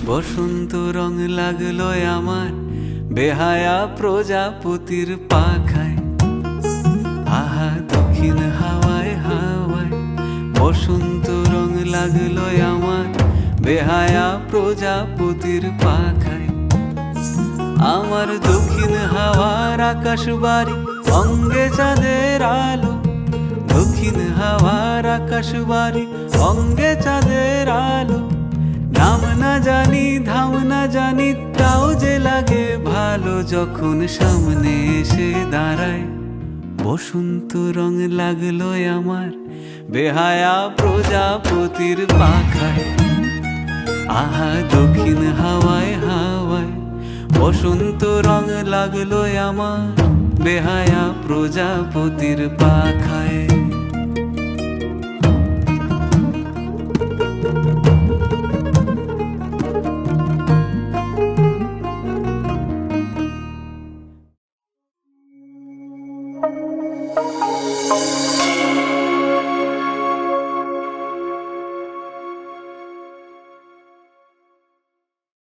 বসন্ত রং লাগলো আমার বেহায়া প্রজাপতির পাখায়। আহা দক্ষিণ হাওয়ায় হাওয়ায় বসন্ত রং লাগলো আমার বেহায়া প্রজাপতির পাখায়। আমার দক্ষিণ হাওয়ার আকাশ বাড়ি অঙ্গে চাঁদের আলো, দক্ষিণ হাওয়ার আকাশ বাড়ি অঙ্গে চাঁদের আলো। নাম না জানি ধাম না জানি তাও যে লাগে ভালো যখন সামনে এসে দাঁড়ায়। বসন্ত রং লাগলো আমার বেহায়া প্রজাপতির পাখায়। আহা দক্ষিণ হাওয়ায় হাওয়ায় বসন্ত রং লাগলো আমার বেহায়া প্রজাপতির পাখায়।